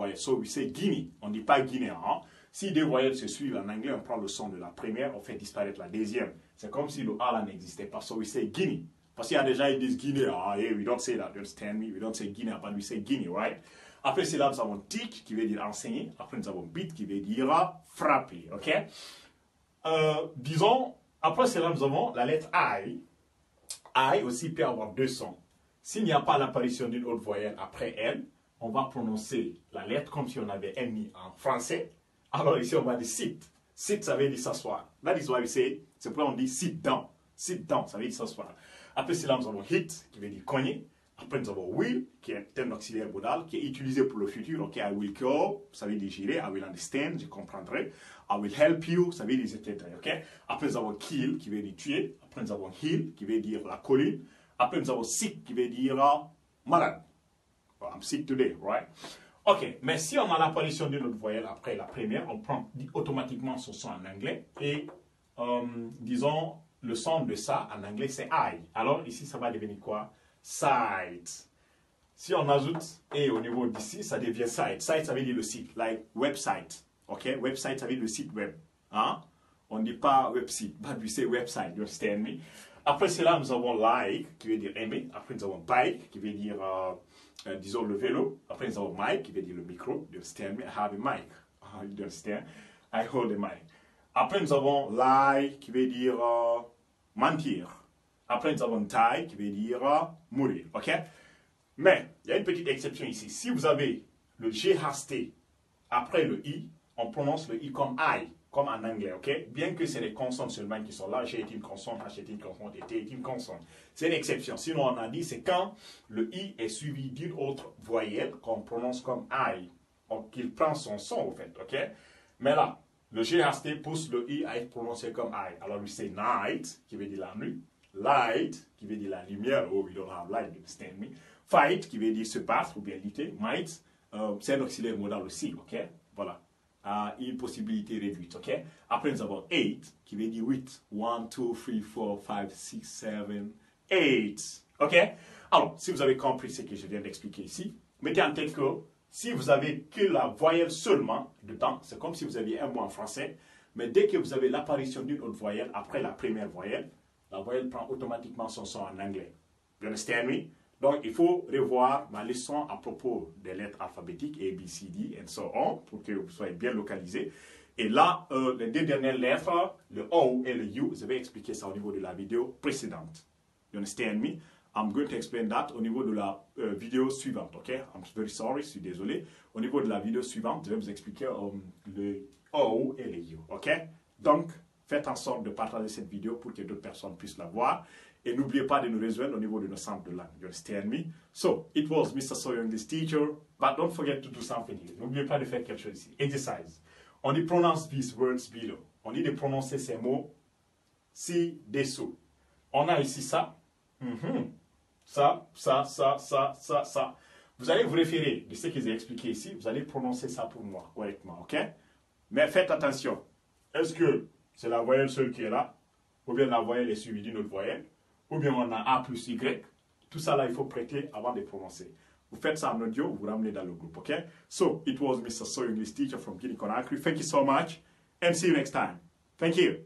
voyelles. So we say Guinea. On ne dit pas Guinée. Hein? Si deux voyelles se suivent en anglais, on prend le son de la première, on fait disparaître la deuxième. C'est comme si le A là n'existait pas. So we say Guinea. Parce qu'il y a des gens qui disent Guinée. Ah, hey, we don't say that. You understand me? We don't say Guinea, but we say Guinea, right? Après cela, nous avons teach qui veut dire enseigner. Après, nous avons beat qui veut dire frapper. Ok? Disons, après cela, nous avons la lettre I. I aussi peut avoir deux sons. S'il n'y a pas l'apparition d'une autre voyelle après elle, on va prononcer la lettre comme si on avait mis en français. Alors ici, on va dire sit. Sit, ça veut dire s'asseoir. That is why we say, c'est pourquoi on dit sit down. Sit down, ça veut dire s'asseoir. Après cela, nous avons hit, qui veut dire cogner. Après, nous avons will, qui est un terme auxiliaire modal, qui est utilisé pour le futur. Ok, I will go, ça veut dire j'irai. I will understand, je comprendrai. I will help you, ça veut dire etc. Ok. Après, nous avons kill, qui veut dire tuer. Après, nous avons hill, qui veut dire la colline. Après, nous avons sick, qui veut dire malade. Well, I'm sick today, right? Ok, mais si on a l'apparition d'une autre voyelle après la première, on prend automatiquement son son en anglais. Et, disons, le son de ça en anglais, c'est I. Alors, ici, ça va devenir quoi? Site. Si on ajoute et au niveau d'ici, ça devient site. Site, ça veut dire le site, like website. Ok, website, ça veut dire le site web. Hein? On ne dit pas website, but we say website, you understand me? Après cela, nous avons like, qui veut dire aimer. Après, nous avons bike, qui veut dire, disons, le vélo. Après, nous avons mic, qui veut dire le micro. You understand me? I have a mic. You understand? I hold a mic. Après, nous avons lie, qui veut dire mentir. Après, nous avons die, qui veut dire mourir. Ok? Mais, il y a une petite exception ici. Si vous avez le G-H-T après le I, on prononce le I comme I, comme en anglais. Ok? Bien que c'est les consonnes seulement qui sont là. G est une consonne, H est une consonne, et T est une consonne. C'est une exception. Sinon, on a dit, c'est quand le I est suivi d'une autre voyelle qu'on prononce comme I. Donc, il prend son son, au fait. Ok? Mais là, le G-H-T pousse le I à être prononcé comme I. Alors, we say night, qui veut dire la nuit. Light, qui veut dire la lumière. Oh, we don't have light, you understand me? Fight, qui veut dire se battre ou bien lutter. Might, c'est un auxiliaire modal aussi, ok? Voilà. Une possibilité réduite, ok? Après, nous avons 8, qui veut dire 8. 1, 2, 3, 4, 5, 6, 7, 8. Ok? Alors, si vous avez compris ce que je viens d'expliquer ici, mettez en tête que si vous avez que la voyelle seulement dedans, c'est comme si vous aviez un mot en français, mais dès que vous avez l'apparition d'une autre voyelle après la première voyelle, la voyelle prend automatiquement son son en anglais. You understand me? Donc, il faut revoir ma leçon à propos des lettres alphabétiques, A, B, C, D, and so on, pour que vous soyez bien localisés. Et là, les deux dernières lettres, le O et le U, je vais expliquer ça au niveau de la vidéo précédente. You understand me? I'm going to explain that au niveau de la vidéo suivante, ok? I'm very sorry, je suis désolé. Au niveau de la vidéo suivante, je vais vous expliquer le O et le U, ok? Donc, faites en sorte de partager cette vidéo pour que d'autres personnes puissent la voir. Et n'oubliez pas de nous rejoindre au niveau de nos centres de langue. You understand me? So, it was Mr. Sawyer English teacher, but don't forget to do something here. N'oubliez pas de faire quelque chose ici. Exercise. On dit pronounce these words below. On dit de prononcer ces mots ci-dessous. On a ici ça. Ça. Vous allez vous référer de ce que j'ai expliqué ici. Vous allez prononcer ça pour moi correctement, ok? Mais faites attention. Est-ce que c'est la voyelle seule qui est là? Ou bien la voyelle est suivie d'une autre voyelle? Ou bien on a A plus Y? Tout ça là, il faut prêter avant de prononcer. Vous faites ça en audio, vous ramenez dans le groupe, ok? So, it was Mr. Sawyer English teacher from Guinea-Conakry. Thank you so much and see you next time. Thank you.